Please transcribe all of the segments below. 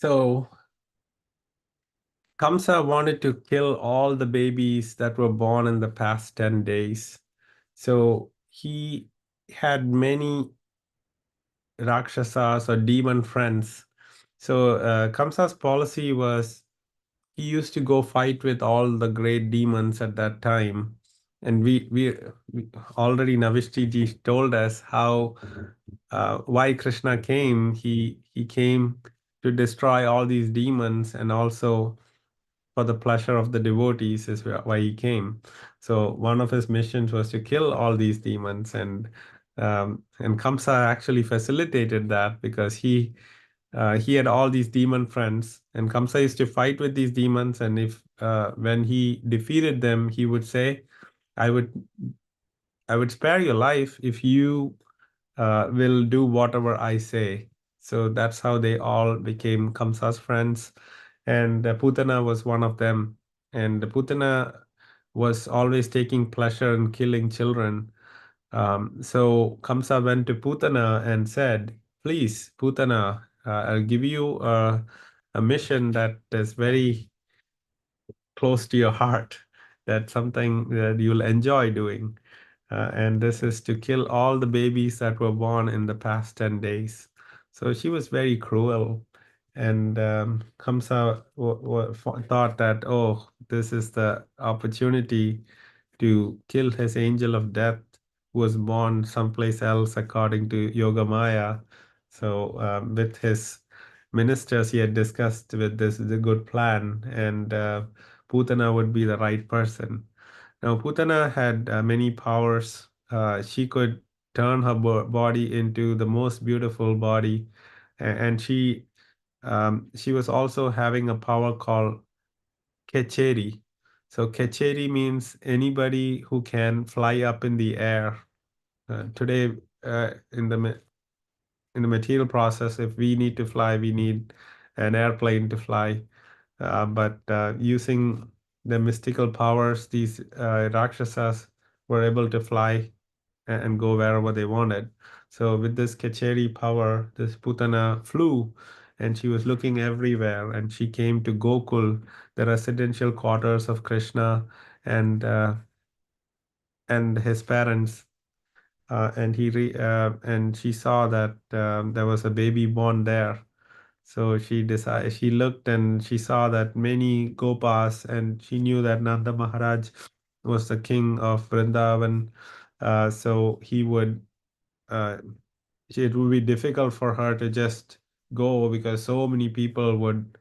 So Kamsa wanted to kill all the babies that were born in the past 10 days. So he had many Rakshasas or demon friends. So Kamsa's policy was he used to go fight with all the great demons at that time. And we already Navishti ji told us how why Krishna came. He came to destroy all these demons and also for the pleasure of the devotees is why he came. So one of his missions was to kill all these demons, and Kamsa actually facilitated that because he had all these demon friends, and Kamsa used to fight with these demons, and if when he defeated them, he would say, "I would I would spare your life if you will do whatever I say." So that's how they all became Kamsa's friends. And Putana was one of them. And Putana was always taking pleasure in killing children. So Kamsa went to Putana and said, "Please, Putana, I'll give you a mission that is very close to your heart. That's something that you'll enjoy doing. And this is to kill all the babies that were born in the past 10 days." So she was very cruel. And Kamsa thought that, oh, this is the opportunity to kill his angel of death, who was born someplace else according to Yoga Maya. So with his ministers, he had discussed with this the good plan, and Putana would be the right person. Now, Putana had many powers. She could turn her body into the most beautiful body, and she was also having a power called Kecheri. So Kecheri means anybody who can fly up in the air. Today, in the material process, if we need to fly, we need an airplane to fly. But using the mystical powers, these Rakshasas were able to fly and go wherever they wanted. So with this Kecheri power, this Putana flew and she was looking everywhere, and she came to Gokul, the residential quarters of Krishna and uh, and his parents. And she saw that there was a baby born there. So she looked and she saw that many gopas, and she knew that Nanda Maharaj was the king of Vrindavan. So uh, it would be difficult for her to just go because so many people would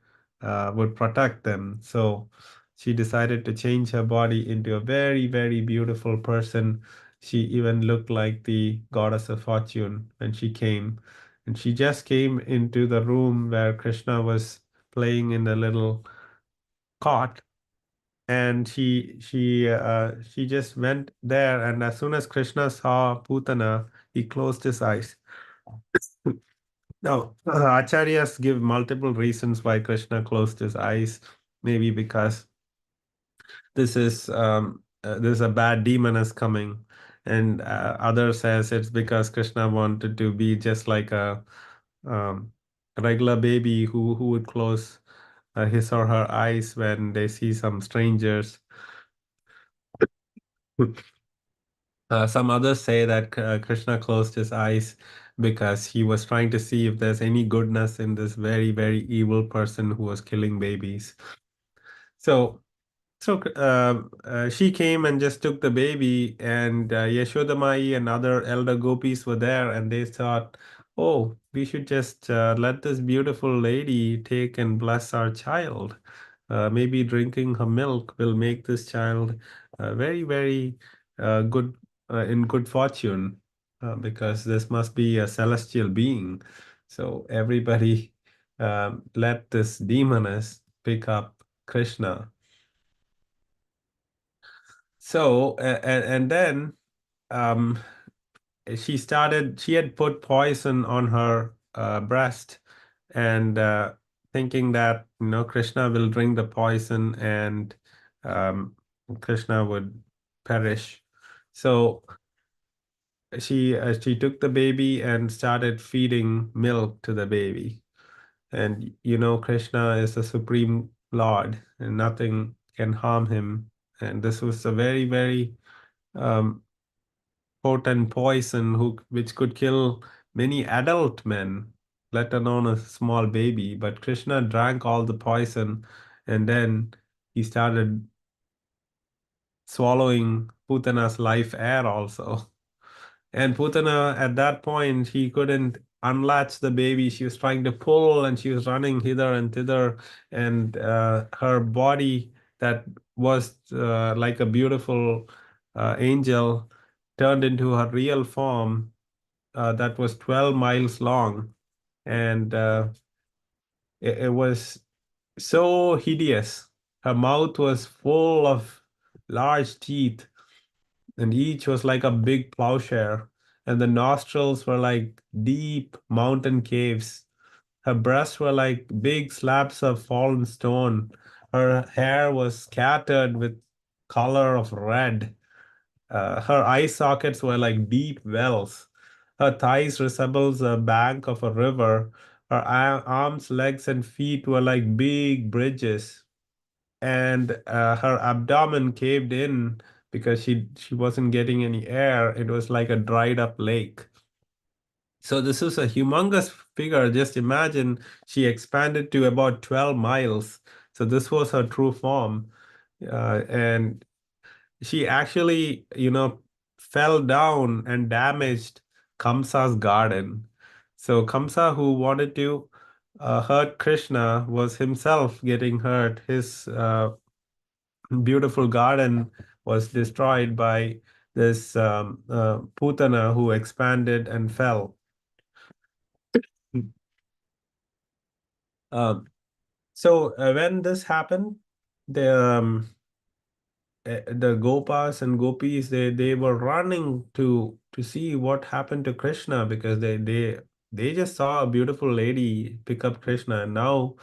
protect them. So she decided to change her body into a very, very beautiful person. She even looked like the goddess of fortune when she came. And she just came into the room where Krishna was playing in the little cot. And she just went there, and as soon as Krishna saw Putana, he closed his eyes. Now, acharyas give multiple reasons why Krishna closed his eyes. Maybe because this is a bad demon is coming, and others says it's because Krishna wanted to be just like um, a regular baby who would close his or her eyes when they see some strangers. Some others say that Krishna closed his eyes because he was trying to see if there's any goodness in this very, very evil person who was killing babies. So, so she came and just took the baby, and Yashodamai and other elder gopis were there, and they thought, oh, we should just let this beautiful lady take and bless our child. Maybe drinking her milk will make this child very, very good in good fortune, because this must be a celestial being. So everybody let this demoness pick up Krishna. So and then um, she had put poison on her breast, and thinking that Krishna will drink the poison, and um, Krishna would perish. So she took the baby and started feeding milk to the baby. And Krishna is the supreme Lord, and nothing can harm him. And this was a very, very um, potent poison which could kill many adult men, let alone a small baby. But Krishna drank all the poison, and then he started swallowing Putana's life air also. And Putana, at that point, he couldn't unlatch the baby. She was trying to pull, and she was running hither and thither, and her body that was like a beautiful angel turned into her real form that was 12 miles long, and it was so hideous. Her mouth was full of large teeth, and each was like a big plowshare, and the nostrils were like deep mountain caves. Her breasts were like big slabs of fallen stone. Her hair was scattered with color of red. Her eye sockets were like deep wells. Her thighs resembles a bank of a river. Her arms, legs, and feet were like big bridges, and her abdomen caved in because she wasn't getting any air. It was like a dried up lake. So this is a humongous figure. Just imagine she expanded to about 12 miles. So this was her true form. And she actually, fell down and damaged Kamsa's garden. So Kamsa, who wanted to hurt Krishna, was himself getting hurt. His beautiful garden was destroyed by this Putana who expanded and fell. Um, so when this happened, the Gopas and Gopis, they were running to see what happened to Krishna, because they just saw a beautiful lady pick up Krishna, and now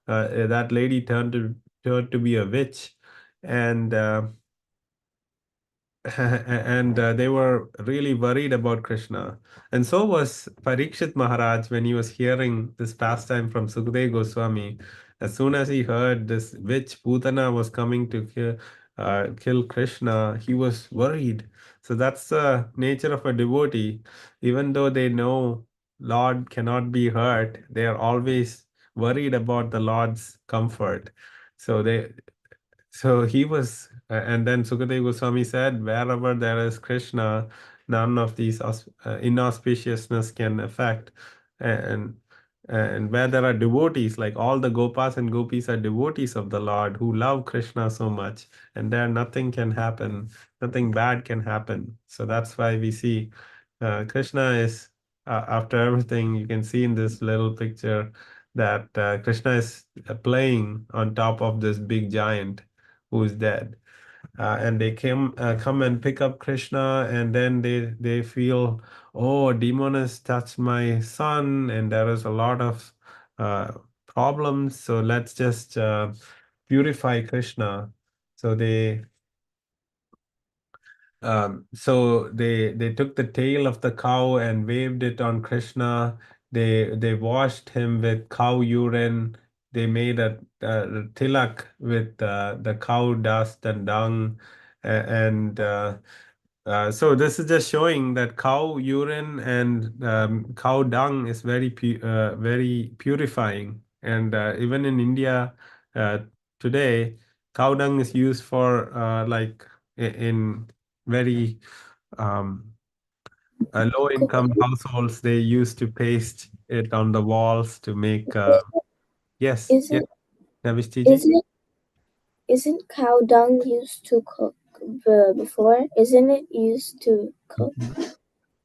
that lady turned to be a witch, and and they were really worried about Krishna. And so was Parikshit Maharaj when he was hearing this pastime from Sukadeva Goswami. As soon as he heard this witch Putana was coming to kill Krishna, he was worried. So that's the nature of a devotee. Even though they know Lord cannot be hurt, they are always worried about the Lord's comfort. So he was, and then Sukadeva Goswami said, wherever there is Krishna, none of these inauspiciousness can affect. And where there are devotees, like all the Gopas and Gopis are devotees of the Lord who love Krishna so much, and there nothing can happen, nothing bad can happen. So that's why we see Krishna is, after everything, you can see in this little picture that Krishna is playing on top of this big giant who is dead. And they come and pick up Krishna, and then they feel, oh, a demon has touched my son, and there is a lot of uh, problems. So let's just purify Krishna. So they took the tail of the cow and waved it on Krishna. They washed him with cow urine. They made a tilak with the cow dust and dung, and so this is just showing that cow urine and cow dung is very purifying. And even in India uh, today, cow dung is used for like in very um, low income Cooking? households. They used to paste it on the walls to make yes, yes, Isn't Navistiji? isn't isn't cow dung used to cook before? Isn't it used to cook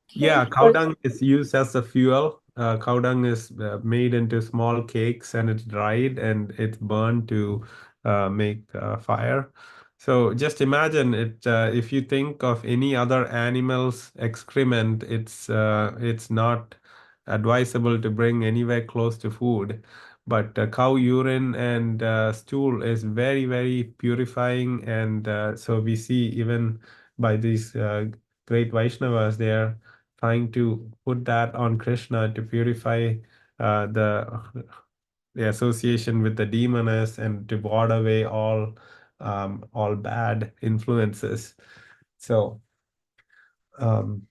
Yeah, cake cow or dung is used as a fuel. Cow dung is made into small cakes, and it's dried and it's burned to make fire. So just imagine it. If you think of any other animal's excrement, it's not advisable to bring anywhere close to food. But cow urine and stool is very, very purifying, and so we see even by these great Vaishnavas, they are trying to put that on Krishna to purify the the association with the demoness and to ward away all bad influences. So um,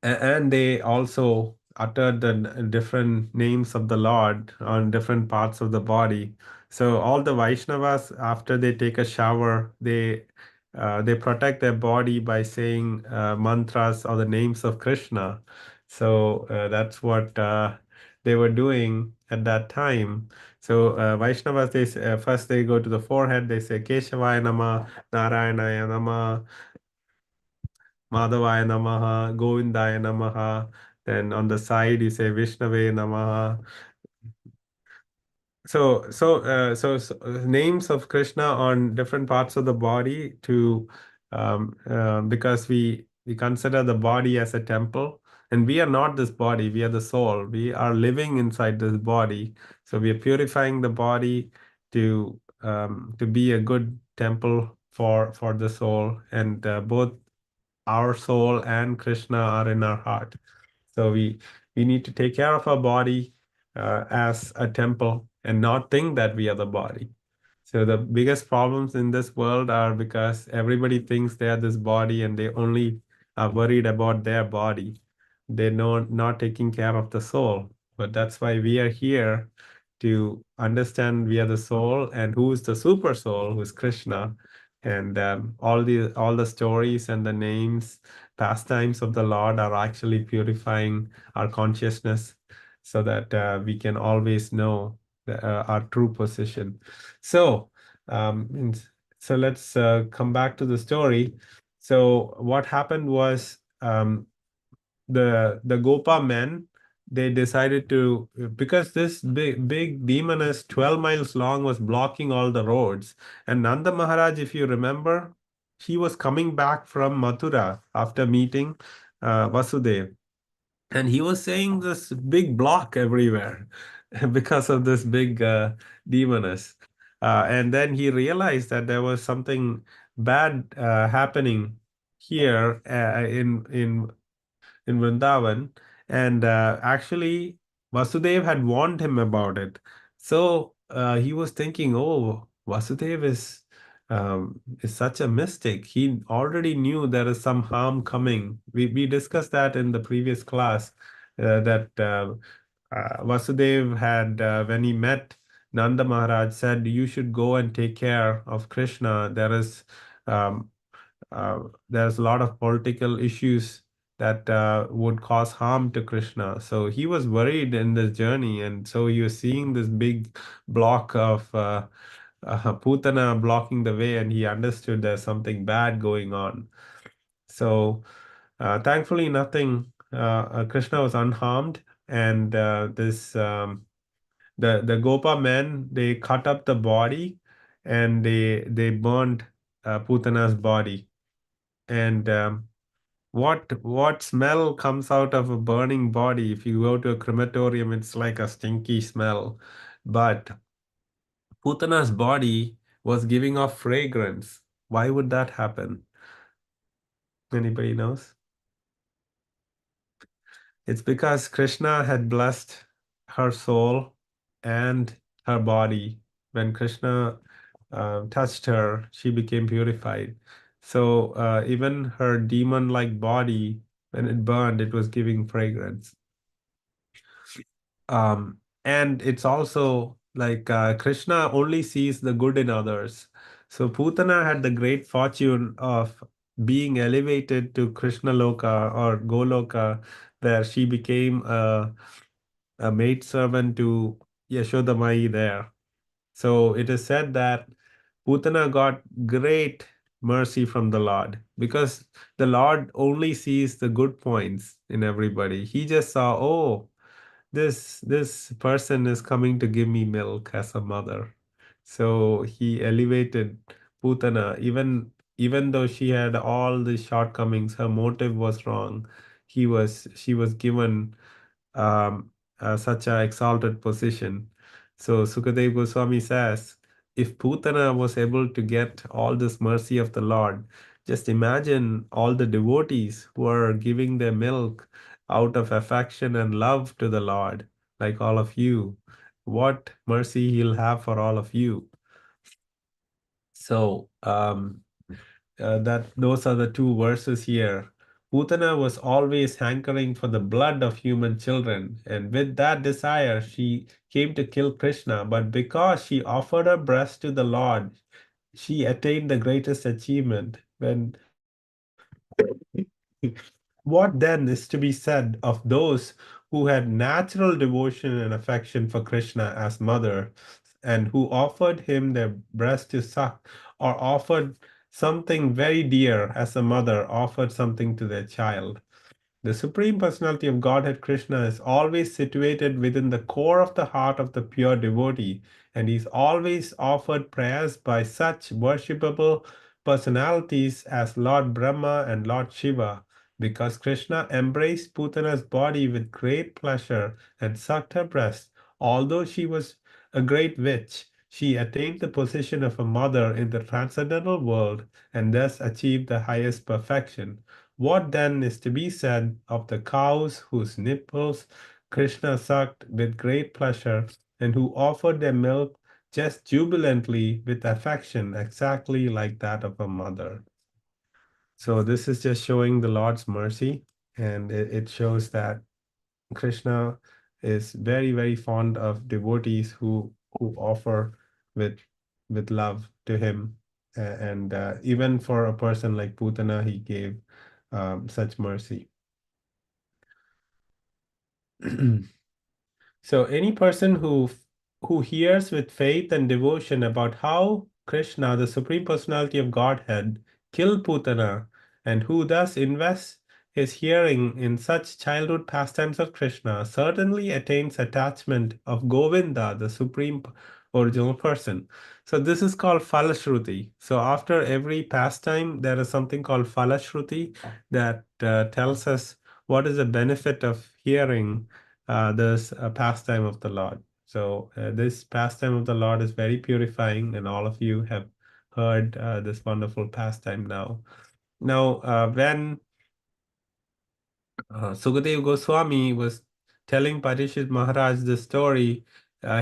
and they also uttered the different names of the Lord on different parts of the body. So all the Vaishnavas, after they take a shower, they protect their body by saying mantras or the names of Krishna. So that's what they were doing at that time. So Vaishnavas, first they go to the forehead, they say Keshavaya Nama, Narayana Nama, Madhavaya Namaha, Govindaya Namaha. Then on the side you say Vishnave Namaha. So names of Krishna on different parts of the body to because we consider the body as a temple, and we are not this body, we are the soul. We are living inside this body, so we are purifying the body to be a good temple for the soul, and both our soul and Krishna are in our heart. So we need to take care of our body as a temple and not think that we are the body. So the biggest problems in this world are because everybody thinks they are this body and they only are worried about their body. They're not taking care of the soul. But that's why we are here to understand we are the soul and who is the super soul, who is Krishna. And all the stories and the names, pastimes of the Lord are actually purifying our consciousness so that we can always know our true position. So, and so let's come back to the story. So what happened was the Gopa men, they decided to, because this big demon is 12 miles long, was blocking all the roads. And Nanda Maharaj, if you remember, he was coming back from Mathura after meeting Vasudev, and he was saying this big block everywhere because of this big demoness. And then he realized that there was something bad happening here in Vrindavan, and actually Vasudev had warned him about it. So he was thinking, "Oh, Vasudev is such a mystic. He already knew there is some harm coming." We discussed that in the previous class that Vasudev had when he met Nanda Maharaj said, "You should go and take care of Krishna. Um, there's a lot of political issues that would cause harm to Krishna." So he was worried in this journey, and so he was seeing this big block of Putana blocking the way, and he understood there's something bad going on. So thankfully, nothing. Krishna was unharmed, and this the Gopa men, they cut up the body, and they burned Putana's body, and what smell comes out of a burning body? If you go to a crematorium, it's like a stinky smell. But Putana's body was giving off fragrance. Why would that happen? Anybody knows? It's because Krishna had blessed her soul and her body. When Krishna touched her, she became purified. So even her demon-like body, when it burned, it was giving fragrance. And it's also like Krishna only sees the good in others. So Putana had the great fortune of being elevated to Krishna Loka or Goloka, where she became a maid servant to Yashodamai there. So it is said that Putana got great mercy from the Lord because the Lord only sees the good points in everybody. He just saw, oh, this person is coming to give me milk as a mother. So he elevated Putana, even though she had all the shortcomings, her motive was wrong. She was given um, such an exalted position. So Sukadev Goswami says, if Putana was able to get all this mercy of the Lord, just imagine all the devotees who are giving their milk out of affection and love to the Lord, like all of you. what mercy he'll have for all of you. So that those are the two verses here. Putana was always hankering for the blood of human children, and with that desire, she came to kill Krishna. But because she offered her breast to the Lord, she attained the greatest achievement. When what then is to be said of those who had natural devotion and affection for Krishna as mother, and who offered him their breast to suck, or offered something very dear as a mother offered something to their child? The Supreme Personality of Godhead Krishna is always situated within the core of the heart of the pure devotee, and is always offered prayers by such worshipable personalities as Lord Brahma and Lord Shiva. Because Krishna embraced Putana's body with great pleasure and sucked her breast, although she was a great witch, she attained the position of a mother in the transcendental world and thus achieved the highest perfection. What then is to be said of the cows whose nipples Krishna sucked with great pleasure and who offered their milk just jubilantly with affection exactly like that of a mother? So this is just showing the Lord's mercy, and it shows that Krishna is very, very fond of devotees who offer with with love to him. And even for a person like Putana, he gave such mercy. So any person who hears with faith and devotion about how Krishna, the Supreme Personality of Godhead, killed Putana, and who thus invests his hearing in such childhood pastimes of Krishna, certainly attains attachment of Govinda, the Supreme Original Person. So this is called Falashruti. So after every pastime, there is something called Falashruti that tells us what is the benefit of hearing this pastime of the Lord. So this pastime of the Lord is very purifying, and all of you have heard this wonderful pastime now. Now, when Sukadeva Goswami was telling Parishit Maharaj the story,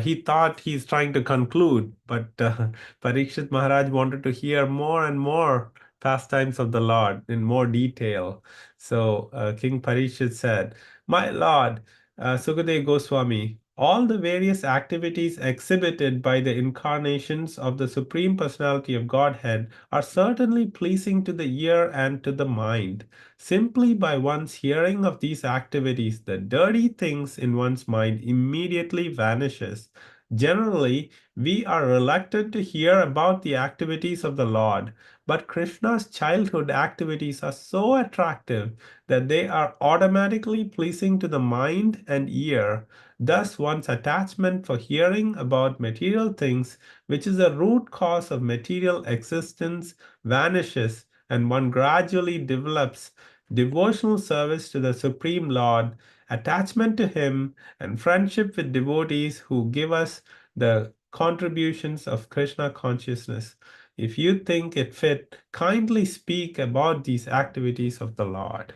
he thought he's trying to conclude, but Parikshit Maharaj wanted to hear more and more pastimes of the Lord in more detail. So King Parishit said, "My Lord, Sukadeva Goswami, all the various activities exhibited by the incarnations of the Supreme Personality of Godhead are certainly pleasing to the ear and to the mind. Simply by one's hearing of these activities, the dirty things in one's mind immediately vanishes. Generally, we are reluctant to hear about the activities of the Lord, but Krishna's childhood activities are so attractive that they are automatically pleasing to the mind and ear. Thus, one's attachment for hearing about material things, which is a root cause of material existence, vanishes, and one gradually develops devotional service to the Supreme Lord, attachment to Him, and friendship with devotees who give us the contributions of Krishna consciousness. If you think it fit, kindly speak about these activities of the Lord."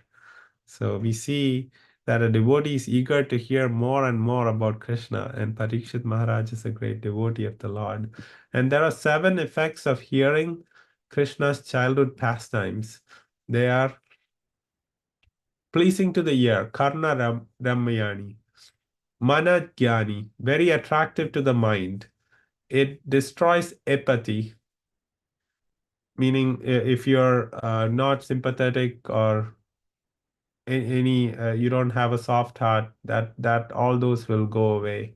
So we see that a devotee is eager to hear more and more about Krishna, and Parikshit Maharaj is a great devotee of the Lord. And there are 7 effects of hearing Krishna's childhood pastimes. They are pleasing to the ear, Karna Ramayani, Mana Jnani, very attractive to the mind. It destroys apathy, meaning if you're not sympathetic or any you don't have a soft heart, that all those will go away.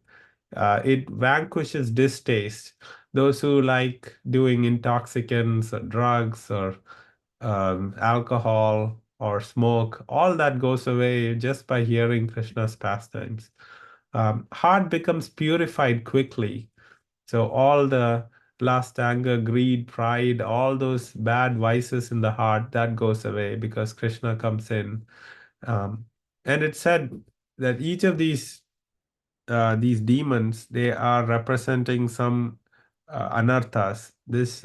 It vanquishes distaste. Those who like doing intoxicants or drugs or alcohol or smoke, all that goes away just by hearing Krishna's pastimes. Heart becomes purified quickly. So all the lust, anger, greed, pride, all those bad vices in the heart, that goes away because Krishna comes in. Um, and it said that each of these demons, they are representing some anarthas. This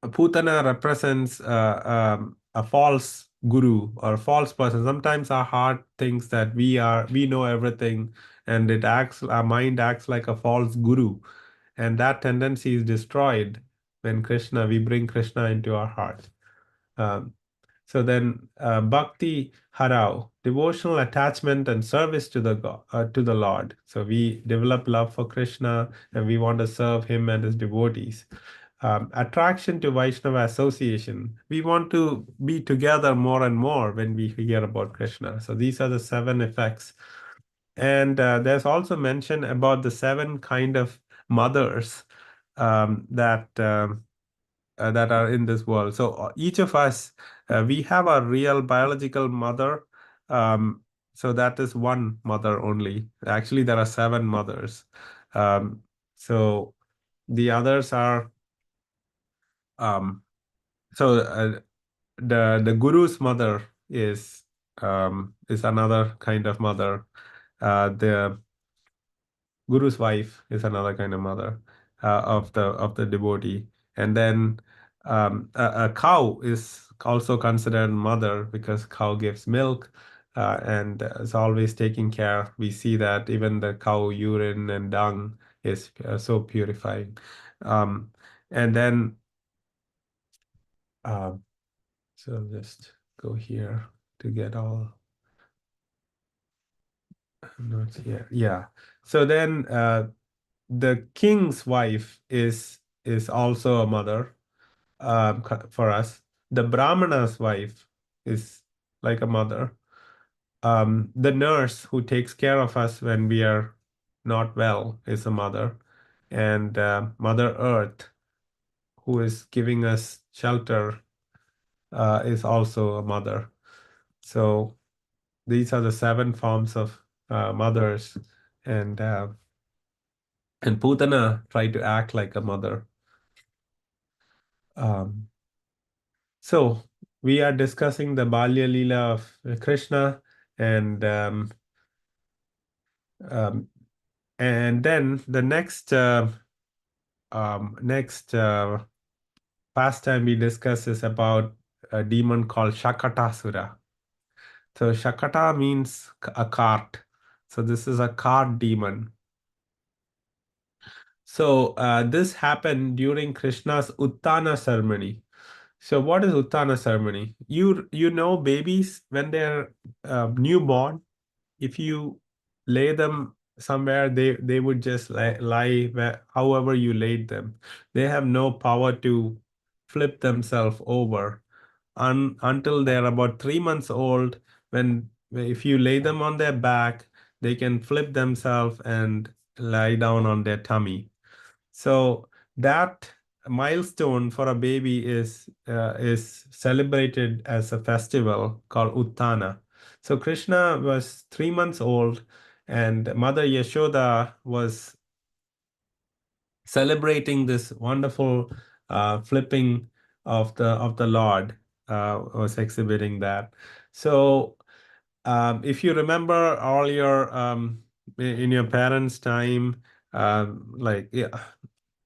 Putana represents a false guru or false person. Sometimes our heart thinks that we know everything, and our mind acts like a false guru, and that tendency is destroyed when we bring Krishna into our heart. Um, so then, bhakti harau, devotional attachment and service to to the Lord. So we develop love for Krishna and we want to serve him and his devotees. Attraction to Vaishnava association. We want to be together more and more when we hear about Krishna. So these are the seven effects. And there's also mention about the seven kind of mothers that are in this world. So each of us, we have a real biological mother. Um, so that is one mother only. Actually, there are seven mothers. Um, so the others are um, so the guru's mother is another kind of mother. The guru's wife is another kind of mother of the devotee, and then a cow is also considered mother because cow gives milk and is always taking care. We see that even the cow urine and dung is so purifying. Um, and then um, so just go here to get all notes here. Yeah. So then the king's wife is also a mother for us. The brahmana's wife is like a mother. The nurse who takes care of us when we are not well is a mother, and Mother Earth, who is giving us shelter, is also a mother. So these are the seven forms of mothers, and uh, and Putana tried to act like a mother. Um, So we are discussing the Balya Leela of Krishna, and um, and then the next pastime we discuss is about a demon called Shakatasura. So Shakata means a cart. So this is a cart demon. So this happened during Krishna's Uttana ceremony. So what is Uttana ceremony? You know babies when they're newborn, if you lay them somewhere, they would just lie however you laid them. They have no power to flip themselves over until they're about 3 months old. When if you lay them on their back, they can flip themselves and lie down on their tummy. So that milestone for a baby is celebrated as a festival called Uttana. So Krishna was 3 months old, and Mother Yashoda was celebrating this wonderful flipping of the Lord, was exhibiting that. So if you remember all your in your parents' time, like yeah,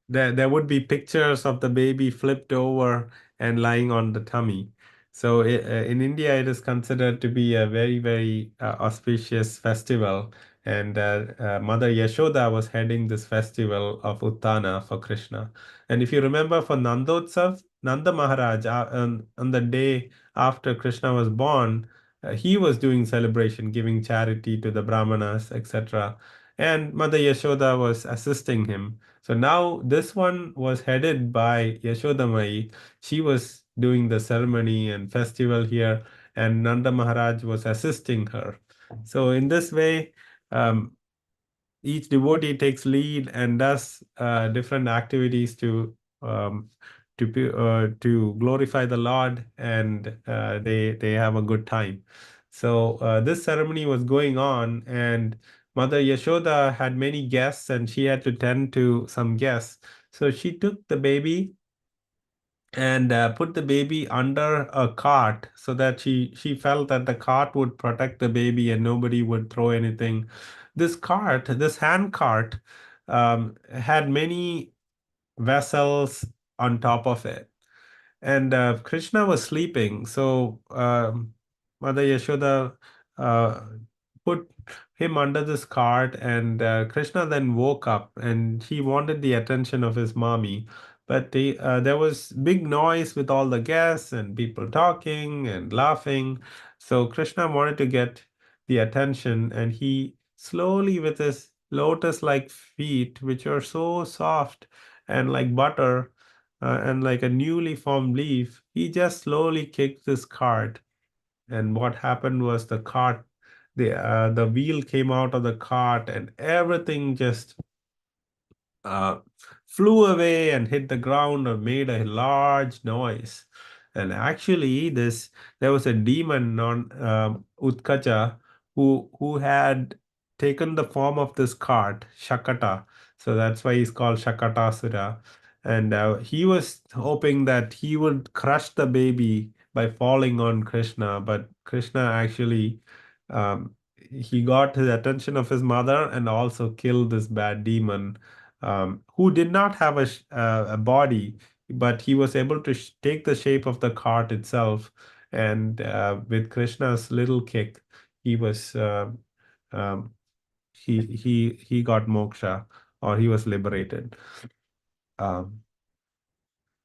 there would be pictures of the baby flipped over and lying on the tummy. So in India, it is considered to be a very, very auspicious festival. And Mother Yashoda was heading this festival of Uttana for Krishna. And if you remember for Nandotsav, Nanda Maharaj, on the day after Krishna was born, he was doing celebration, giving charity to the Brahmanas, etc. And Mother Yashoda was assisting him. So now this one was headed by Yashodamai. She was doing the ceremony and festival here, and Nanda Maharaj was assisting her. So in this way, um, each devotee takes lead and does different activities um, to glorify the Lord, and they have a good time. So this ceremony was going on, and Mother Yashoda had many guests, and she had to tend to some guests. So she took the baby and put the baby under a cart so that she felt that the cart would protect the baby and nobody would throw anything. This hand cart, had many vessels on top of it. and Krishna was sleeping. So Mother Yashoda uh, put him under this cart, and Krishna then woke up and he wanted the attention of his mommy. But there was big noise with all the guests and people talking and laughing. So Krishna wanted to get the attention, and he slowly, with his lotus-like feet, which are so soft and like butter, and like a newly formed leaf, he just slowly kicked this cart. And what happened was the wheel came out of the cart, and everything just uh, flew away and hit the ground and made a large noise. And actually, this there was a demon on Utkacha who had taken the form of this cart, Shakata. So that's why he's called Shakatasura. And he was hoping that he would crush the baby by falling on Krishna, but Krishna actually he got the attention of his mother and also killed this bad demon, who did not have a body, but he was able to take the shape of the cart itself. And with Krishna's little kick, he was um, he got moksha, or he was liberated. Um,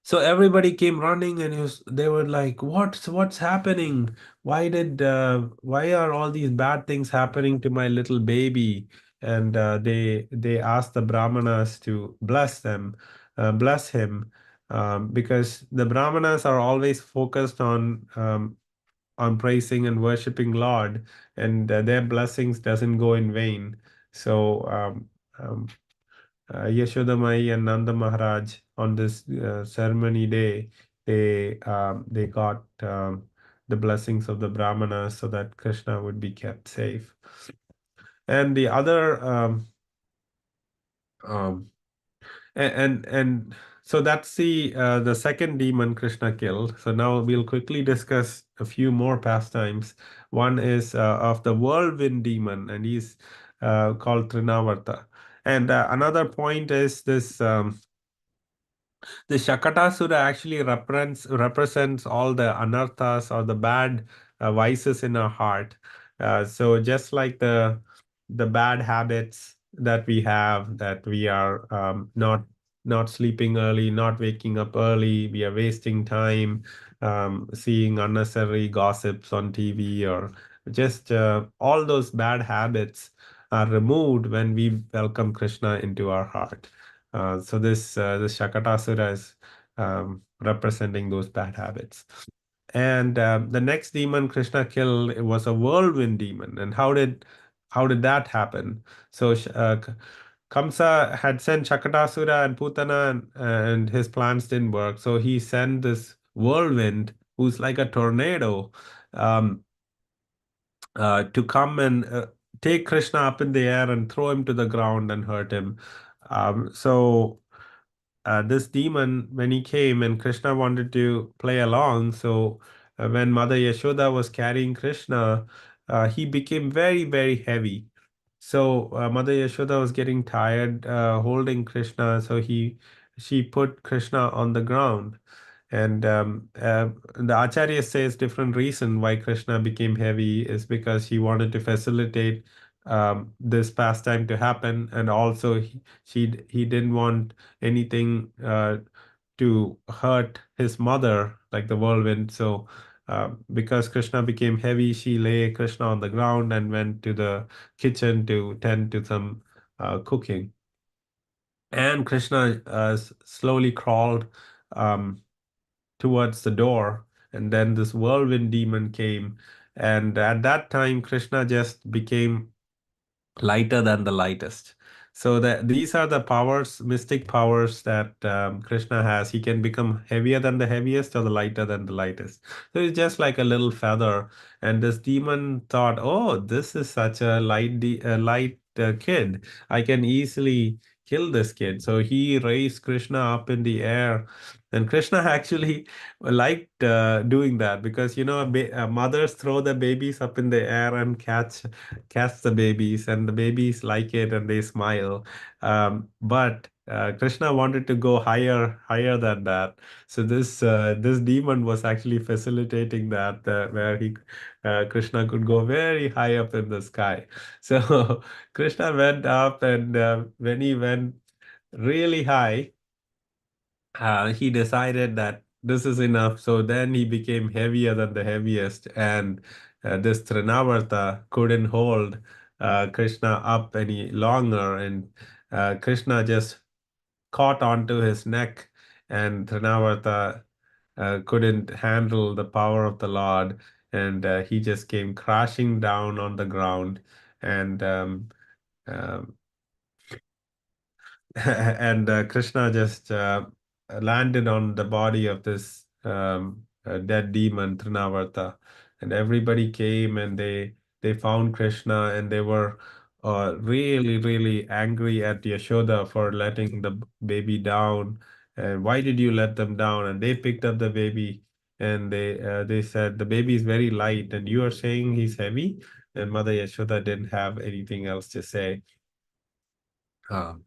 so everybody came running, and they were like, what's happening? Why are all these bad things happening to my little baby? And they asked the brahmanas to bless him, because the brahmanas are always focused on praising and worshiping Lord, and their blessings doesn't go in vain. So um, Yashoda Mai and Nanda Maharaj, on this ceremony day, they got the blessings of the Brahmanas so that Krishna would be kept safe. And the other um, and so that's the second demon Krishna killed. So now we'll quickly discuss a few more pastimes. One is of the whirlwind demon, and he's called Trinavarta. And another point is this. The Shakatasura actually represents all the anarthas, or the bad vices in our heart. So just like the bad habits that we have, that we are not sleeping early, not waking up early, we are wasting time, seeing unnecessary gossips on TV, or just all those bad habits are removed when we welcome Krishna into our heart. So this Shakatasura is representing those bad habits. And the next demon Krishna killed, it was a whirlwind demon. And how did that happen? So Kamsa had sent Shakatasura and Putana, and his plans didn't work. So he sent this whirlwind, who's like a tornado, um, to come and take Krishna up in the air and throw him to the ground and hurt him. So this demon, when he came and Krishna wanted to play along, so when Mother Yashoda was carrying Krishna, he became very, very heavy. So Mother Yashoda was getting tired holding Krishna, so she put Krishna on the ground. And the Acharya says different reason why Krishna became heavy is because he wanted to facilitate this pastime to happen, and also he didn't want anything to hurt his mother, like the whirlwind. So because Krishna became heavy, she lay Krishna on the ground and went to the kitchen to tend to some cooking. And Krishna slowly crawled um, towards the door, and then this whirlwind demon came. And at that time, Krishna just became lighter than the lightest. So that these are the powers, mystic powers that Krishna has. He can become heavier than the heaviest, or the lighter than the lightest. So it's just like a little feather. And this demon thought, "Oh, this is such a light kid. I can easily kill this kid." So he raised Krishna up in the air, and Krishna actually liked doing that, because mothers throw the babies up in the air and catch the babies, and the babies like it and they smile. But Krishna wanted to go higher than that. So this demon was actually facilitating that, where he Krishna could go very high up in the sky. So Krishna went up, and when he went really high, he decided that this is enough. So then he became heavier than the heaviest, and this Trnavarta couldn't hold Krishna up any longer, and Krishna just caught onto his neck, and Trnavarta couldn't handle the power of the Lord, and he just came crashing down on the ground, and um, and Krishna just landed on the body of this dead demon Trinavarta, and everybody came, and they found Krishna, and they were really angry at Yashoda for letting the baby down. And why did you let them down? And they picked up the baby, and they said the baby is very light, and you are saying he's heavy. And Mother Yashoda didn't have anything else to say. Um,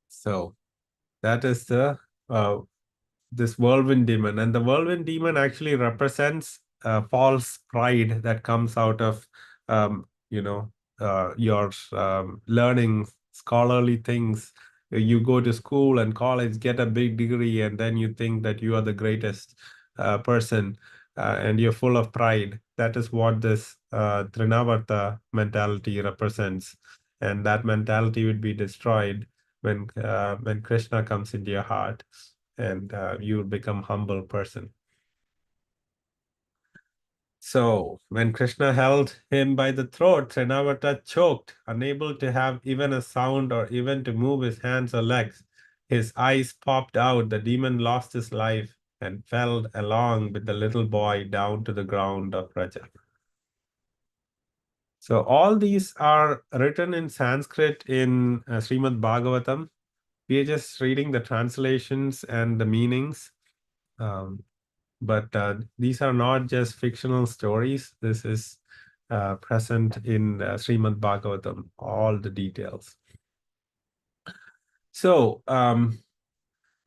so. That is the uh, this whirlwind demon, and the whirlwind demon actually represents false pride that comes out of you know your learning scholarly things. You go to school and college, get a big degree, and then you think that you are the greatest person, and you're full of pride. That is what this Trinavarta mentality represents, and that mentality would be destroyed when Krishna comes into your heart, and you will become humble person. So when Krishna held him by the throat, Trinavarta choked, unable to have even a sound or even to move his hands or legs. His eyes popped out. The demon lost his life and fell along with the little boy down to the ground of Raja. So all these are written in Sanskrit in Srimad Bhagavatam. We are just reading the translations and the meanings. Um, but these are not just fictional stories. This is present in Srimad Bhagavatam, all the details. So,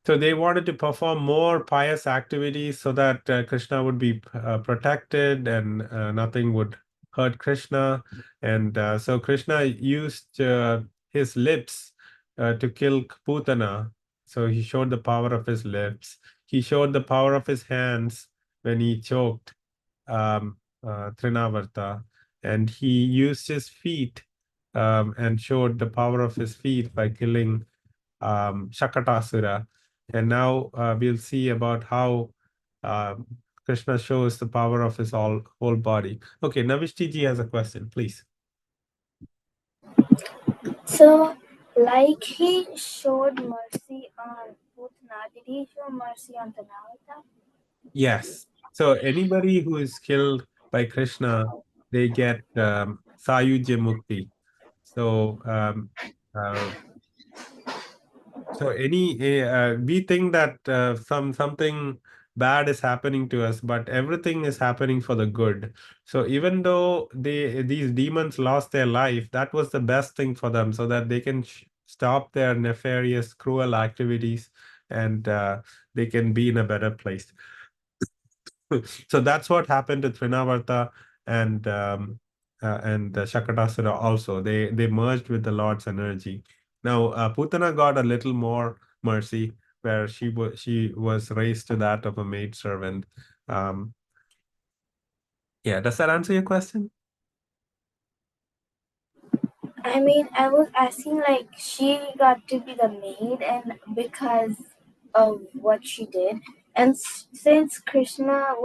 so they wanted to perform more pious activities so that Krishna would be protected, and nothing would hurt Krishna. And so Krishna used his lips to kill Putana. So he showed the power of his lips. He showed the power of his hands when he choked Trinavarta. And he used his feet and showed the power of his feet by killing Shakatasura. And now we'll see about how um, Krishna shows the power of his whole body. Okay, Navishti ji has a question, please. So, like he showed mercy on Putana, did he show mercy on Trnavarta? Yes. So anybody who is killed by Krishna, they get Sayujya Mukti. So uh, So we think that something bad is happening to us, but everything is happening for the good. So even though these demons lost their life, that was the best thing for them, so that they can stop their nefarious, cruel activities, and they can be in a better place. So that's what happened to Trinavarta and Shakatasura also. They merged with the Lord's energy. Now Putana got a little more mercy, where she was raised to that of a maidservant. Um, yeah, does that answer your question? I mean, I was asking like she got to be the maid, and because of what she did, and since Krishna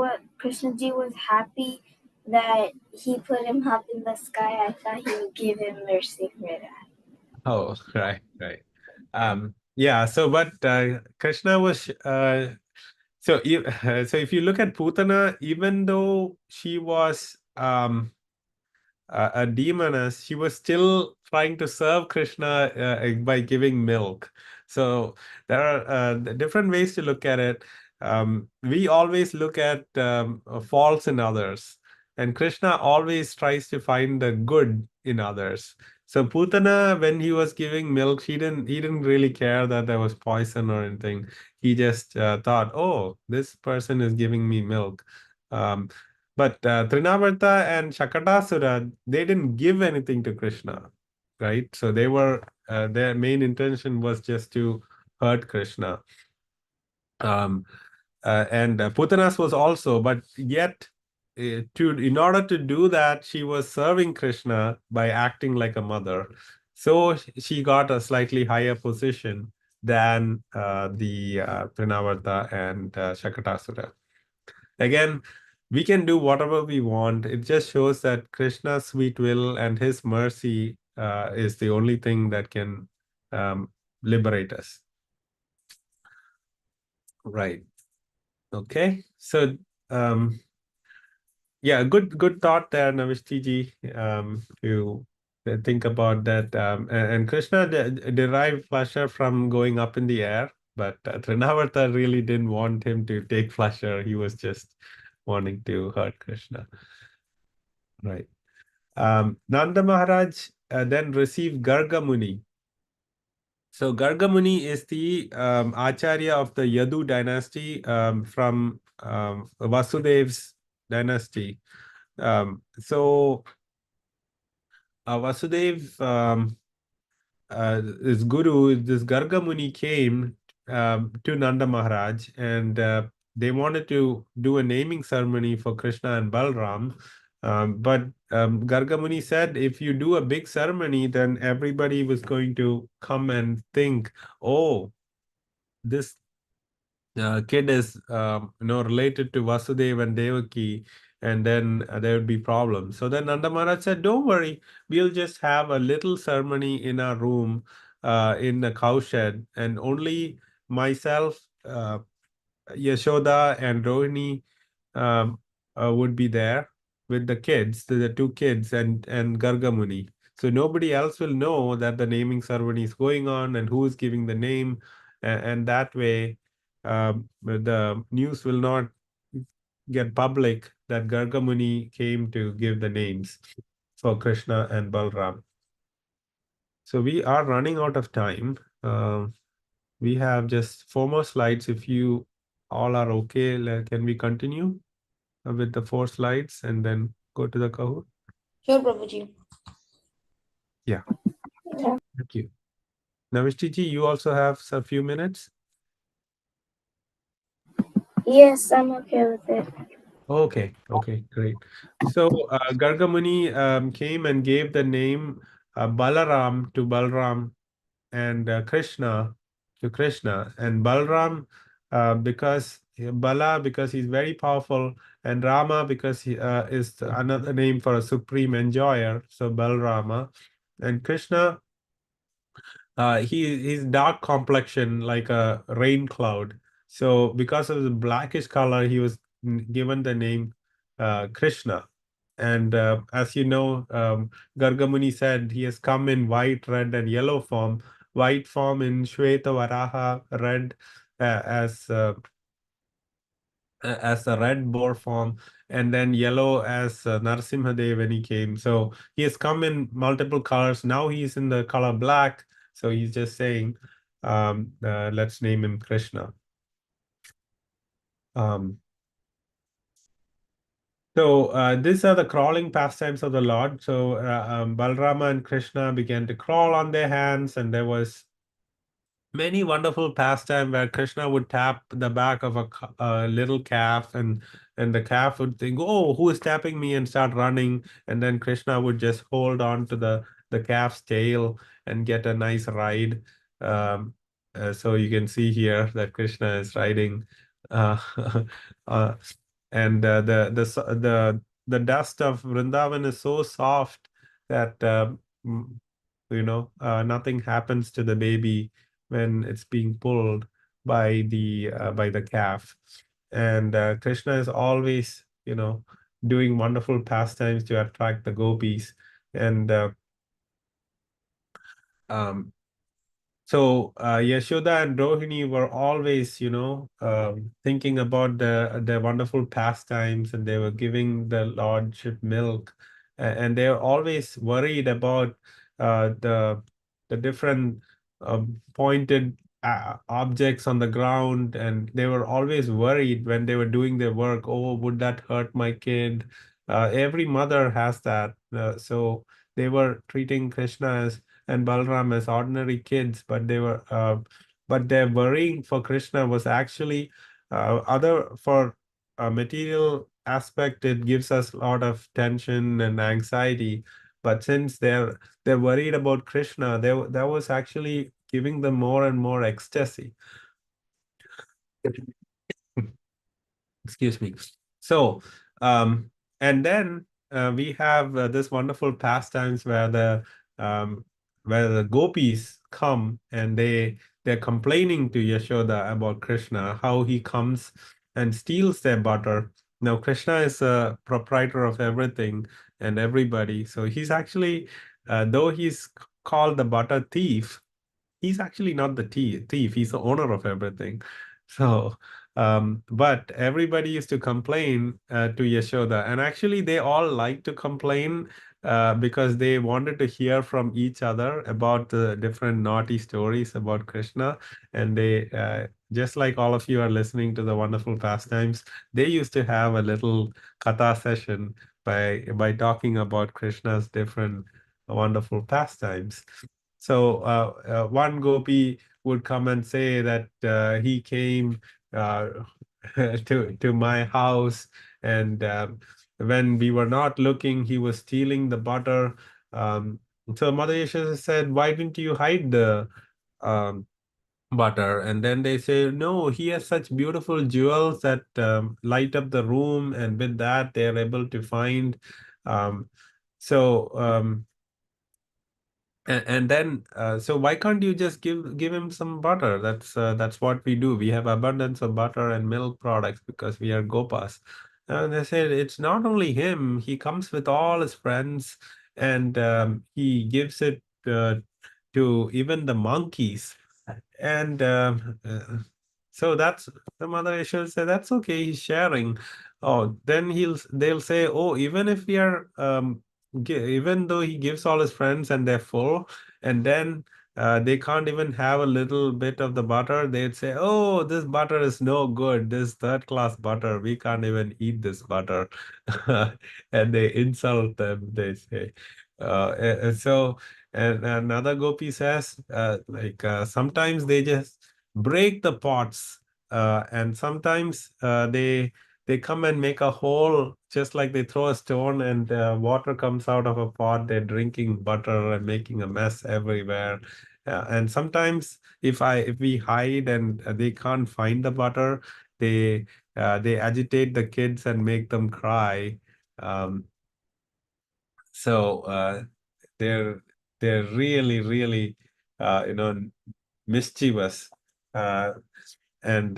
ji was happy that he put him up in the sky, I thought he would give him mercy for that. Oh, right. Yeah. So, but Krishna was so if you look at Putana, even though she was a demoness, she was still trying to serve Krishna by giving milk. So there are different ways to look at it. We always look at faults in others, and Krishna always tries to find the good in others. So Putana, when he was giving milk, he didn't really care that there was poison or anything. He just thought, oh, this person is giving me milk. Um, but Trinavarta and Shakatasura, they didn't give anything to Krishna, right? So their main intention was just to hurt Krishna. Um, and Putanas was also, but yet, in order to do that, she was serving Krishna by acting like a mother. So she got a slightly higher position than the Trinavarta and Shakatasura. Again, we can do whatever we want. It just shows that Krishna's sweet will and his mercy is the only thing that can um, liberate us. Right. Okay. So, um, yeah, good thought there, Navishti to think about that. And Krishna derived pleasure from going up in the air, but Trinavarta really didn't want him to take pleasure. He was just wanting to hurt Krishna. Right. Nanda Maharaj then received Garga Muni. So Garga Muni is the Acharya of the Yadu dynasty from Vasudev's dynasty. So Vasudev, his guru, this Garga Muni came to Nanda Maharaj, and they wanted to do a naming ceremony for Krishna and Balram. But Garga Muni said, if you do a big ceremony, then everybody was going to come and think, oh, this kid is related to Vasudev and Devaki, and then there would be problems. So then Nanda Maharaj said, "Don't worry, we'll just have a little ceremony in our room, in the cowshed, and only myself, Yashoda, and Rohini um, would be there with the kids, the two kids, and Gargamuni. So nobody else will know that the naming ceremony is going on and who is giving the name, and that way the news will not get public that Gargamuni came to give the names for Krishna and Balram. So we are running out of time. We have just 4 more slides. If you all are okay, can we continue with the 4 slides and then go to the Kahoot? Sure, Prabhuji. Yeah, Yeah. thank you. Navishti, you also have a few minutes? Yes, I'm okay with it. Okay, great. So Gargamuni came and gave the name Balaram to Balram, and Krishna to Krishna, and Balram Bala because he's very powerful, and Rama because he is another name for a supreme enjoyer, so Balrama, and Krishna he's dark complexion like a rain cloud. So because of the blackish color, he was given the name Krishna. And as you know, Gargamuni said he has come in white, red, and yellow form. White form in Shweta Varaha, red as the red boar form, and then yellow as Narasimhadev when he came. So he has come in multiple colors. Now he's in the color black. So he's just saying, let's name him Krishna. Um, so these are the crawling pastimes of the Lord. So Balrama and Krishna began to crawl on their hands, and there was many wonderful pastime where Krishna would tap the back of a little calf, and the calf would think, "Oh, who is tapping me?" and start running, and then Krishna would just hold on to the calf's tail and get a nice ride. Um, so you can see here that Krishna is riding, uh, uh, and the dust of Vrindavan is so soft that nothing happens to the baby when it's being pulled by the calf. And Krishna is always, doing wonderful pastimes to attract the gopis. And um, so Yashoda and Rohini were always, thinking about the wonderful pastimes, and they were giving the lordship milk, and they were always worried about the different pointed objects on the ground, and they were always worried when they were doing their work. Oh, would that hurt my kid? Every mother has that. So they were treating Krishna as and Balram as ordinary kids, but their worrying for Krishna was actually other for a material aspect. It gives us a lot of tension and anxiety. But since they're worried about Krishna, that was actually giving them more and more ecstasy. Excuse me. So, um, and then we have this wonderful pastimes um, where the gopis come and they're complaining to Yashoda about Krishna, how he comes and steals their butter. Now, Krishna is a proprietor of everything and everybody, so he's actually, though he's called the butter thief, he's actually not the thief. He's the owner of everything. So, but everybody used to complain to Yashoda, and actually they all like to complain because they wanted to hear from each other about the different naughty stories about Krishna. And they, just like all of you are listening to the wonderful pastimes, they used to have a little katha session by talking about Krishna's different wonderful pastimes. So one gopi would come and say that he came uh, to my house, and when we were not looking, he was stealing the butter. Um, so Mother Yashoda said, "Why didn't you hide the um, butter?" And then they say, "No, he has such beautiful jewels that light up the room, and with that, they are able to find." Um, so. And then, so why can't you just give him some butter? That's what we do. We have abundance of butter and milk products because we are Gopas. And they said it's not only him. He comes with all his friends, and he gives it to even the monkeys. And so that's the mother Yashoda said, that's okay, he's sharing. Oh, then they'll say, oh, even if we are even though he gives all his friends and they're full, and then they can't even have a little bit of the butter, they'd say, oh, this butter is no good, this third class butter, we can't even eat this butter. And they insult them, they say. So and another gopi says, sometimes they just break the pots, and sometimes they come and make a hole, just like they throw a stone and water comes out of a pot. They're drinking butter and making a mess everywhere. And sometimes if we hide and they can't find the butter, they agitate the kids and make them cry. Um, so they're they're really, really, mischievous. Uh, and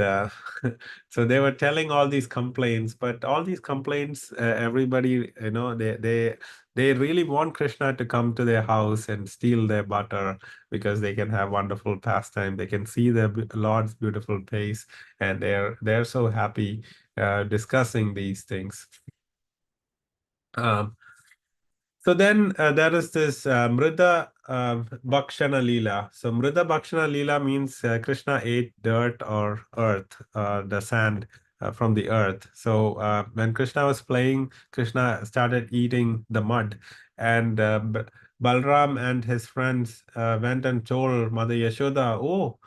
so they were telling all these complaints, but all these complaints, everybody, they really want Krishna to come to their house and steal their butter because they can have wonderful pastime. They can see the Lord's beautiful face, and they're so happy discussing these things. Um, So then there is this Mrida Bhakshana Leela. So Mrida Bhakshana Leela means Krishna ate dirt or earth, the sand from the earth. So when Krishna was playing, Krishna started eating the mud. And Balram and his friends went and told Mother Yashoda, oh,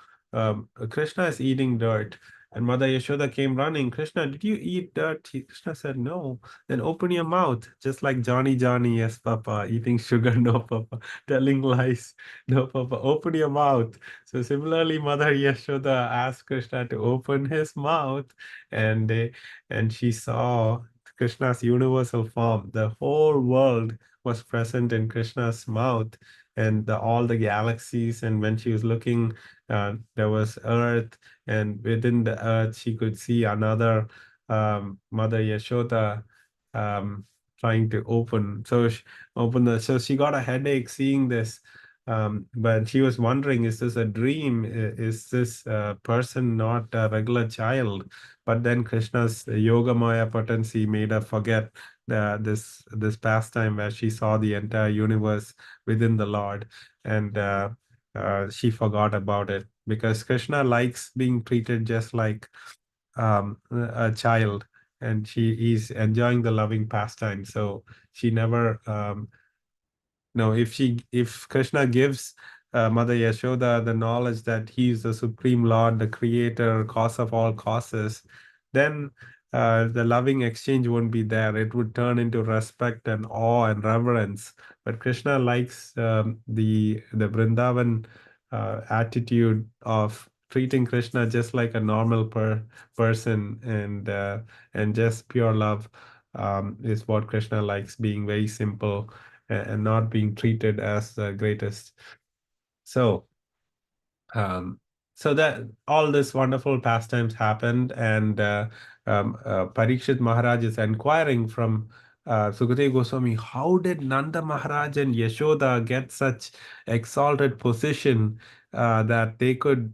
Krishna is eating dirt. And Mother Yashoda came running. Krishna, did you eat dirt? Krishna said, no. Then open your mouth, just like Johnny, Johnny, yes, Papa, eating sugar, no, Papa, telling lies, no, Papa, open your mouth. So similarly, Mother Yashoda asked Krishna to open his mouth, and and she saw Krishna's universal form. The whole world was present in Krishna's mouth, and all the galaxies. And when she was looking, there was Earth, and within the Earth, she could see another Mother Yashoda um, trying to open. So she got a headache seeing this. But she was wondering, is this a dream? Is this person not a regular child? But then Krishna's yoga maya potency made her forget this pastime where she saw the entire universe within the Lord, and she forgot about it because Krishna likes being treated just like a child, and she is enjoying the loving pastime. So she never no, if Krishna gives Mother Yashoda the knowledge that he is the supreme Lord, the creator, cause of all causes, then the loving exchange won't be there. It would turn into respect and awe and reverence. But Krishna likes the Vrindavan attitude of treating Krishna just like a normal person, and just pure love is what Krishna likes, being very simple and not being treated as the greatest. So, um, so that all this wonderful pastimes happened, and Parikshit Maharaj is inquiring from Sukadeva Goswami, how did Nanda Maharaj and Yashoda get such exalted position that they could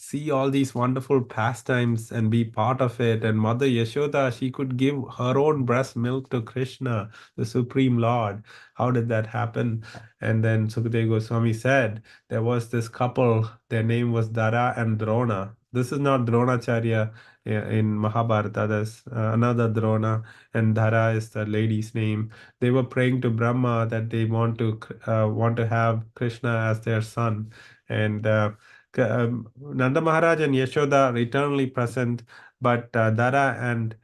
see all these wonderful pastimes and be part of it? And Mother Yashoda, she could give her own breast milk to Krishna, the Supreme Lord. How did that happen? And then Sukadeva Goswami said, there was this couple, their name was Dhara and Drona. This is not Dronacharya in Mahabharata. There's another Drona, and Dhara is the lady's name. They were praying to Brahma that they want to have Krishna as their son, and Nanda Maharaj and Yashoda are eternally present, but Dhara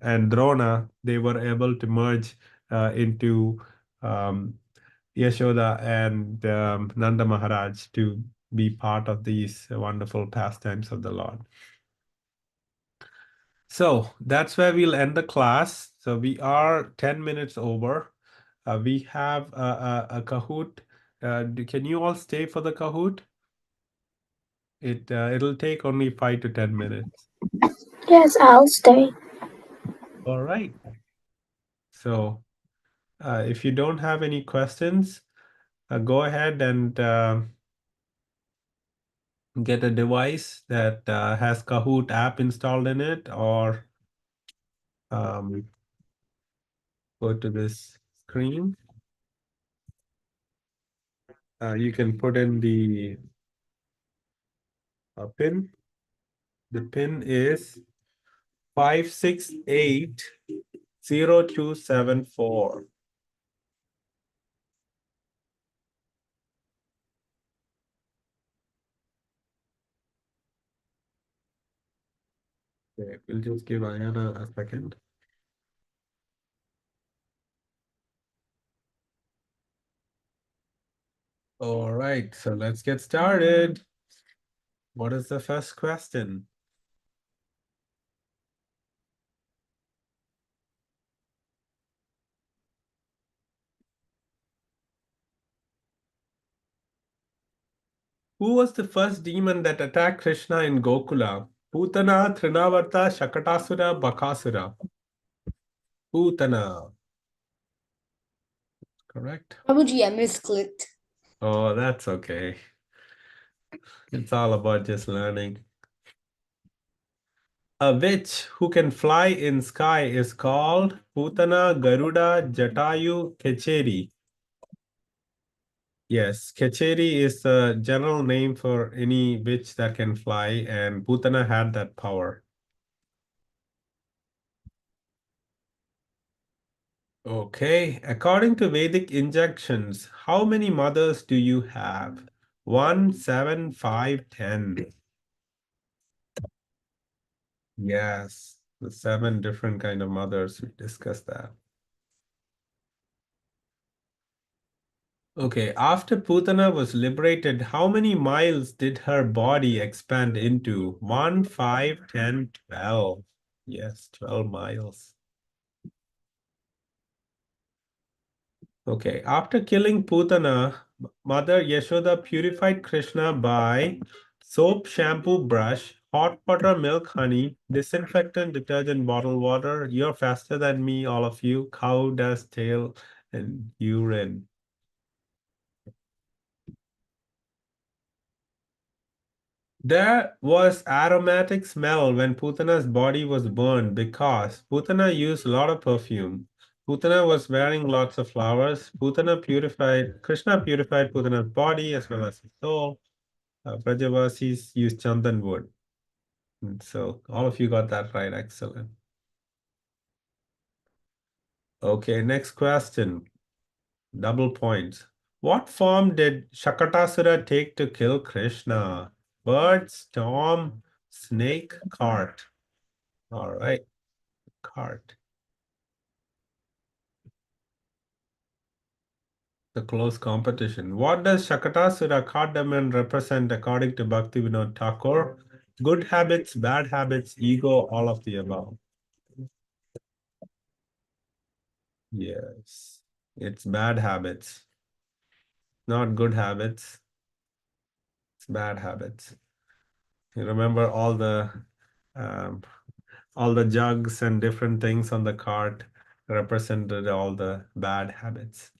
and Drona, they were able to merge into um, Yashoda and Nanda Maharaj to be part of these wonderful pastimes of the Lord. So that's where we'll end the class. So we are 10 minutes over. We have a Kahoot. Can you all stay for the Kahoot? It'll take only 5 to 10 minutes. Yes, I'll stay. All right. So if you don't have any questions, go ahead and get a device that has Kahoot app installed in it, or um, go to this screen. You can put in the pin. The pin is 5680274. Okay, we'll just give Ayana a second. All right, so let's get started. What is the first question? Who was the first demon that attacked Krishna in Gokula? Putana, Trnavarta, Shakatasura, Bakasura. Putana, correct? Prabhuji, I misclicked. Oh, that's okay. It's all about just learning. A witch who can fly in sky is called Putana, Garuda, Jatayu, Kecheri. Yes, Kecheri is the general name for any witch that can fly, and Putana had that power. Okay, according to Vedic injunctions, how many mothers do you have? 1, 7, 5, 10. Yes, the 7 different kind of mothers. We discussed that. Okay, after Putana was liberated, how many miles did her body expand into? 1, 5, 10, 12. Yes, 12 miles. Okay, after killing Putana, Mother Yashoda purified Krishna by soap, shampoo, brush, hot water, milk, honey, disinfectant, detergent, bottled water. You're faster than me, all of you. Cow dust, tail, and urine. There was aromatic smell when Putana's body was burned because Putana used a lot of perfume. Putana was wearing lots of flowers. Krishna purified Putana's body as well as his soul. Brajavasis used chandan wood. And so all of you got that right. Excellent. Okay, next question. Double points. What form did Shakatasura take to kill Krishna? Bird, storm, snake, cart. All right, cart. The close competition. What does Shakatasura cardamom represent according to Bhaktivinoda Thakur? Good habits, bad habits, ego, all of the above. Yes, it's bad habits, not good habits. It's bad habits. You remember um, all the jugs and different things on the cart represented all the bad habits.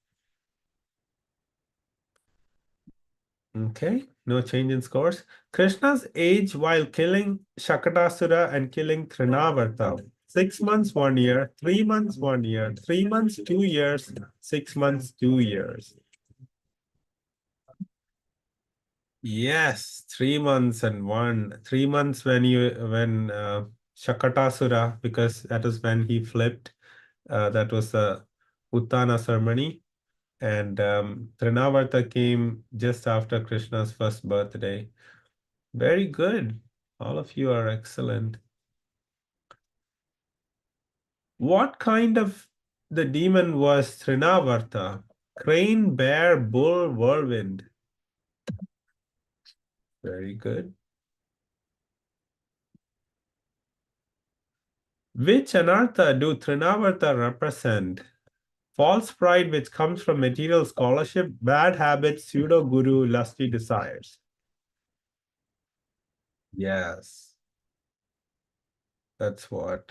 Okay, no change in scores. Krishna's age while killing Shakatasura and killing Trnavarta. 6 months, 1 year, 3 months, 1 year, 3 months, 2 years, 6 months, 2 years. Yes, 3 months and 3 months when Shakatasura, because that is when he flipped. That was the Putana ceremony. And Trinavarta came just after Krishna's first birthday. Very good. All of you are excellent. What kind of the demon was Trinavarta? Crane, bear, bull, whirlwind. Very good. Which anartha do Trinavarta represent? False pride, which comes from material scholarship, bad habits, pseudo guru, lusty desires. Yes, that's what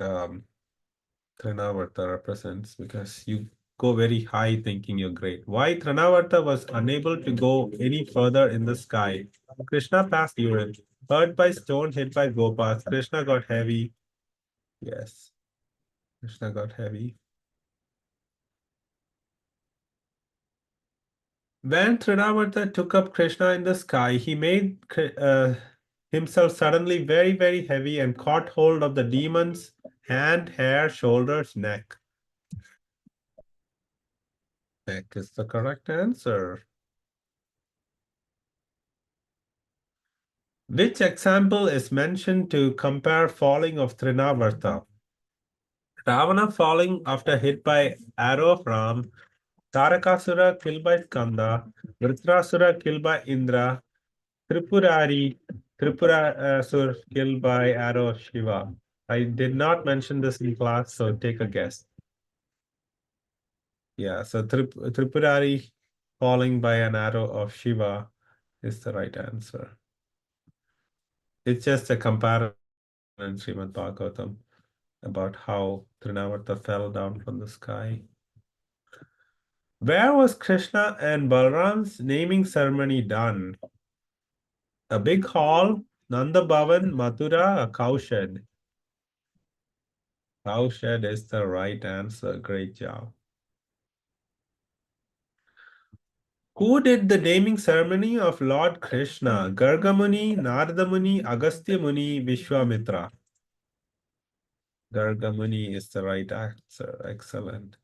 Trnavarta represents because you go very high thinking you're great. Why Trnavarta was unable to go any further in the sky? Krishna passed urine, hurt by stone, hit by gopas. Krishna got heavy. Yes, Krishna got heavy. When Trinavarta took up Krishna in the sky, he made himself suddenly very, very heavy and caught hold of the demon's hand, hair, shoulders, neck. Neck is the correct answer. Which example is mentioned to compare falling of Trinavarta? Ravana falling after hit by arrow of Ram, Tarakasura killed by Skanda, Vritrasura killed by Indra, Tripurari, Tripurasur killed by arrow of Shiva. I did not mention this in class, so take a guess. Yeah, so Tripurari falling by an arrow of Shiva is the right answer. It's just a comparison in Srimad Bhagavatam about how Trinavarta fell down from the sky. Where was Krishna and Balram's naming ceremony done? A big hall, Nanda Bhavan, Mathura, a cowshed. Cowshed is the right answer. Great job. Who did the naming ceremony of Lord Krishna? Garga Muni, Narada Muni, Agastya Muni, Vishwamitra. Garga Muni is the right answer. Excellent.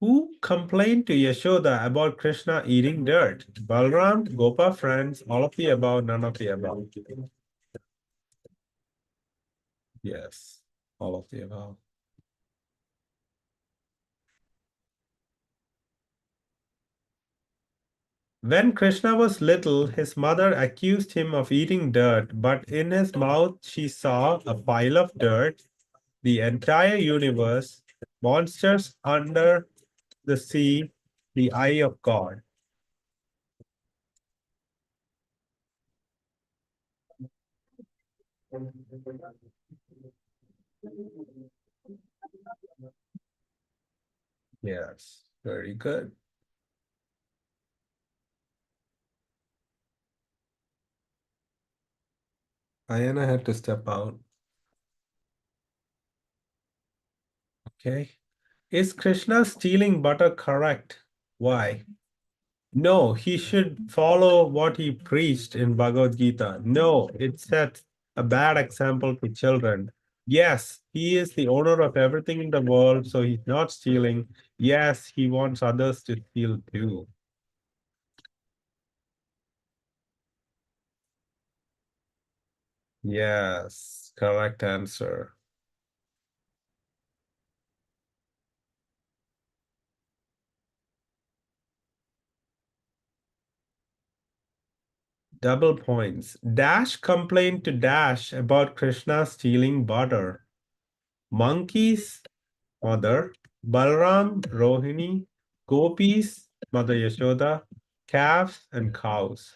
Who complained to Yashoda about Krishna eating dirt? Balram, Gopa friends, all of the above, none of the above. Yes, all of the above. When Krishna was little, his mother accused him of eating dirt, but in his mouth she saw a pile of dirt, the entire universe, monsters under the sea, the eye of God. Yes, very good. Ayana had to step out. Okay. Is Krishna stealing butter correct? Why? No, he should follow what he preached in Bhagavad Gita. No, it sets a bad example to children. Yes, he is the owner of everything in the world, so he's not stealing. Yes, he wants others to steal too. Yes, correct answer. Double points. Dash complained to Dash about Krishna stealing butter. Monkeys, mother, Balram, Rohini, gopis, Mother Yashoda, calves, and cows.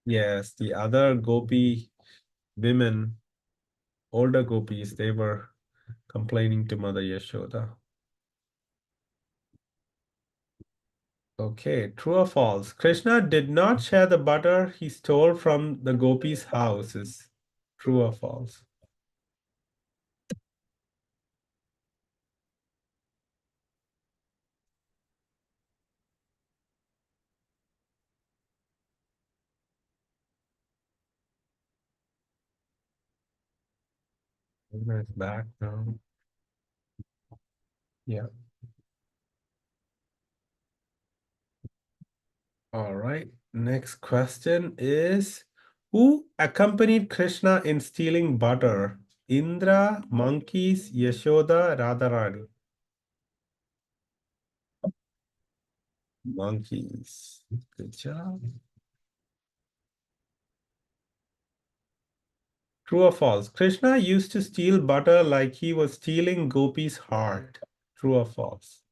Yes, the other gopi women, older gopis, they were complaining to Mother Yashoda. Okay, true or false? Krishna did not share the butter he stole from the gopis' houses. True or false? Krishna is back now. Yeah. All right. Next question is, who accompanied Krishna in stealing butter? Indra, monkeys, Yashoda, Radharani. Monkeys. Good job. True or false? Krishna used to steal butter like he was stealing Gopi's heart. True or false?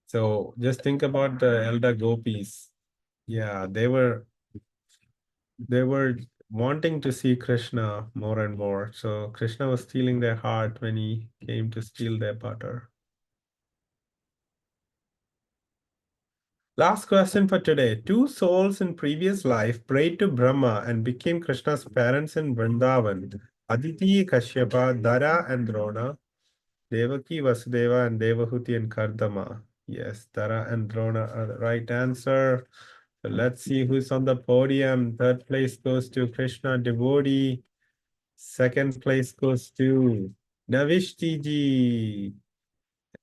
So just think about the elder gopis. Yeah, they were wanting to see Krishna more and more. So Krishna was stealing their heart when he came to steal their butter. Last question for today. Two souls in previous life prayed to Brahma and became Krishna's parents in Vrindavan. Aditi, Kashyapa, Dhara, and Drona. Devaki, Vasudeva, and Devahuti and Kardama. Yes, Dhara and Drona are the right answer. So let's see who's on the podium. Third place goes to Krishna devotee. Second place goes to Navishti ji.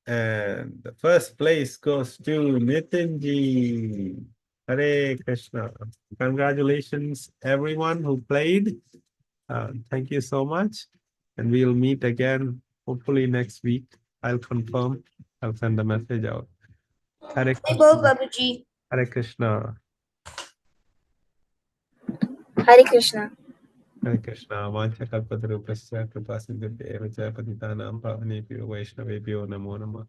And the first place goes to Nitin ji. Hare Krishna. Congratulations, everyone who played. Thank you so much. And we'll meet again, hopefully next week. I'll confirm. I'll send a message out. Hare Hey, Bo Krishna. Babuji. Hare Krishna. Hare Krishna. Hare Krishna. Vancha kalpatarupasya kripa sindhubheva jaya patitanam pavanebhyo vaishnavebhyo namo namah.